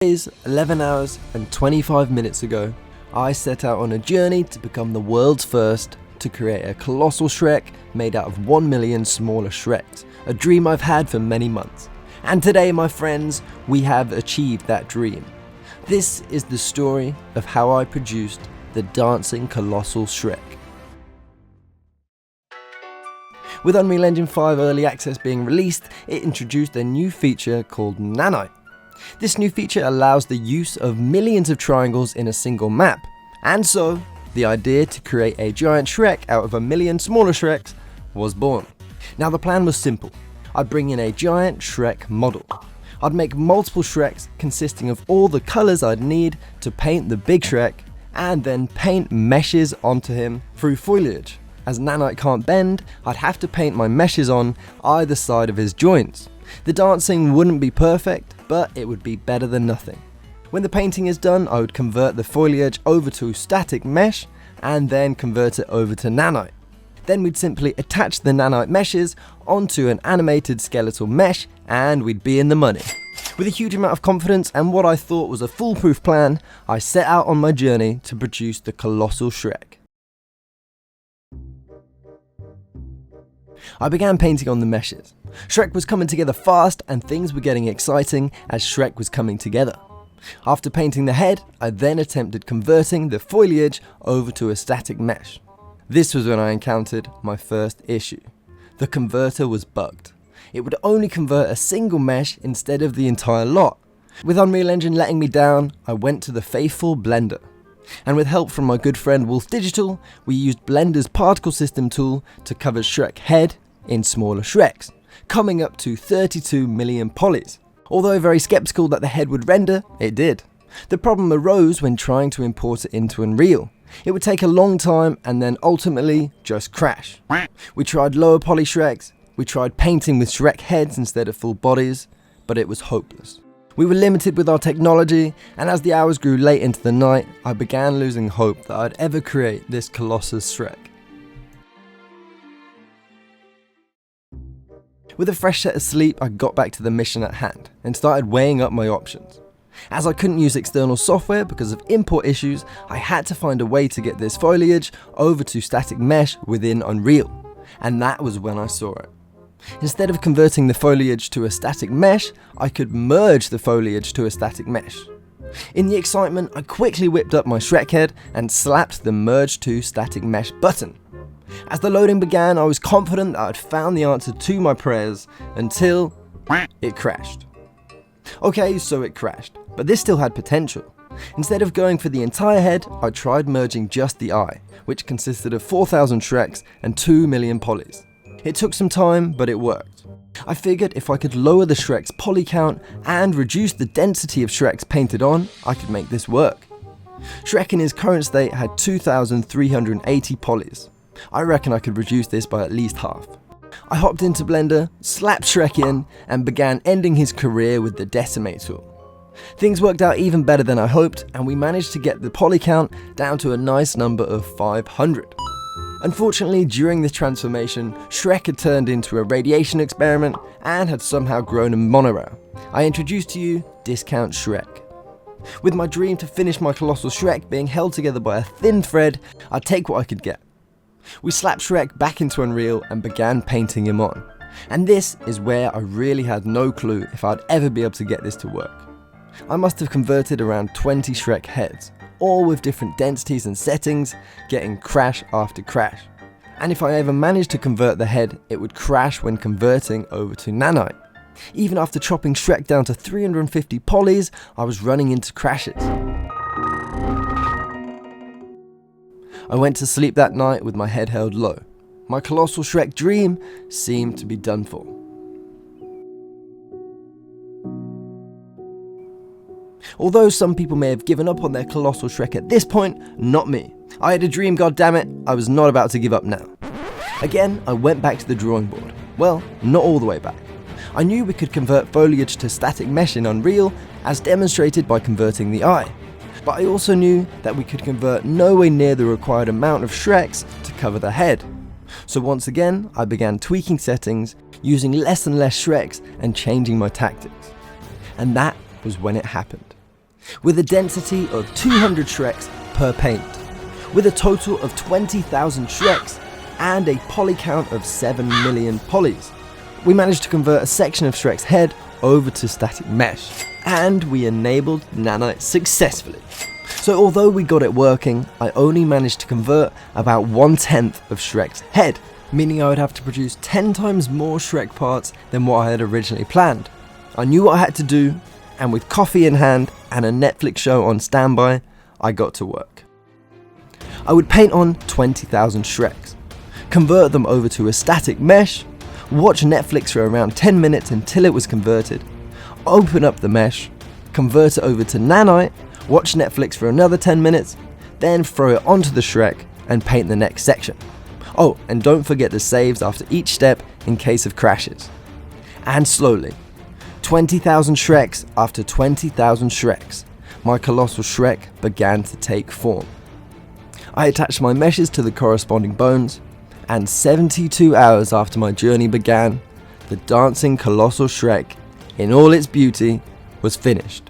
Is 11 hours and 25 minutes ago, I set out on a journey to become the world's first to create a colossal Shrek made out of 1 million smaller Shreks, a dream I've had for many months. And today, my friends, we have achieved that dream. This is the story of how I produced the dancing colossal Shrek. With Unreal Engine 5 Early Access being released, it introduced a new feature called Nanite. This new feature allows the use of millions of triangles in a single map, and so the idea to create a giant Shrek out of 1 million smaller Shreks was born. Now the plan was simple. I'd bring in a giant Shrek model. I'd make multiple Shreks consisting of all the colours I'd need to paint the big Shrek, and then paint meshes onto him through foliage. As Nanite can't bend, I'd have to paint my meshes on either side of his joints. The dancing wouldn't be perfect, but it would be better than nothing. When the painting is done, I would convert the foliage over to static mesh and then convert it over to Nanite. Then we'd simply attach the Nanite meshes onto an animated skeletal mesh and we'd be in the money. With a huge amount of confidence and what I thought was a foolproof plan, I set out on my journey to produce the colossal Shrek. I began painting on the meshes. Shrek was coming together fast and things were getting exciting as Shrek was coming together. After painting the head, I then attempted converting the foliage over to a static mesh. This was when I encountered my first issue. The converter was bugged. It would only convert a single mesh instead of the entire lot. With Unreal Engine letting me down, I went to the faithful Blender. And with help from my good friend Wolf Digital, we used Blender's particle system tool to cover Shrek head in smaller Shreks, coming up to 32 million polys. Although very skeptical that the head would render, it did. The problem arose when trying to import it into Unreal. It would take a long time and then ultimately just crash. We tried lower poly Shreks, we tried painting with Shrek heads instead of full bodies, but it was hopeless. We were limited with our technology, and as the hours grew late into the night, I began losing hope that I'd ever create this Colossus Shrek. With a fresh set of sleep, I got back to the mission at hand and started weighing up my options. As I couldn't use external software because of import issues, I had to find a way to get this foliage over to static mesh within Unreal, and that was when I saw it. Instead of converting the foliage to a static mesh, I could merge the foliage to a static mesh. In the excitement, I quickly whipped up my Shrek head and slapped the merge to static mesh button. As the loading began, I was confident that I'd found the answer to my prayers until it crashed. Okay, so it crashed, but this still had potential. Instead of going for the entire head, I tried merging just the eye, which consisted of 4,000 Shreks and 2 million polys. It took some time, but it worked. I figured if I could lower the Shrek's poly count and reduce the density of Shreks painted on, I could make this work. Shrek in his current state had 2,380 polys. I reckon I could reduce this by at least half. I hopped into Blender, slapped Shrek in, and began ending his career with the Decimate tool. Things worked out even better than I hoped, and we managed to get the poly count down to a nice number of 500. Unfortunately, during this transformation, Shrek had turned into a radiation experiment and had somehow grown a monorail. I introduced to you Discount Shrek. With my dream to finish my colossal Shrek being held together by a thin thread, I'd take what I could get. We slapped Shrek back into Unreal and began painting him on. And this is where I really had no clue if I'd ever be able to get this to work. I must have converted around 20 Shrek heads, all with different densities and settings, getting crash after crash. And if I ever managed to convert the head, it would crash when converting over to Nanite. Even after chopping Shrek down to 350 polys, I was running into crashes. I went to sleep that night with my head held low. My colossal Shrek dream seemed to be done for. Although some people may have given up on their colossal Shrek at this point, not me. I had a dream, goddammit, I was not about to give up now. Again, I went back to the drawing board. Well, not all the way back. I knew we could convert foliage to static mesh in Unreal, as demonstrated by converting the eye. But I also knew that we could convert nowhere near the required amount of Shreks to cover the head. So once again, I began tweaking settings, using less and less Shreks and changing my tactics. And that was when it happened. with a density of 200 Shreks per paint, with a total of 20,000 Shreks and a poly count of 7 million polys. We managed to convert a section of Shrek's head over to static mesh, and we enabled Nanite successfully. So although we got it working, I only managed to convert about 1/10 of Shrek's head, meaning I would have to produce 10 times more Shrek parts than what I had originally planned. I knew what I had to do, and with coffee in hand and a Netflix show on standby, I got to work. I would paint on 20,000 Shreks, convert them over to a static mesh, watch Netflix for around 10 minutes until it was converted, open up the mesh, convert it over to Nanite, watch Netflix for another 10 minutes, then throw it onto the Shrek and paint the next section. Oh, and don't forget the saves after each step in case of crashes. And slowly, 20,000 Shreks after 20,000 Shreks, my colossal Shrek began to take form. I attached my meshes to the corresponding bones, and 72 hours after my journey began, the dancing colossal Shrek, in all its beauty, was finished.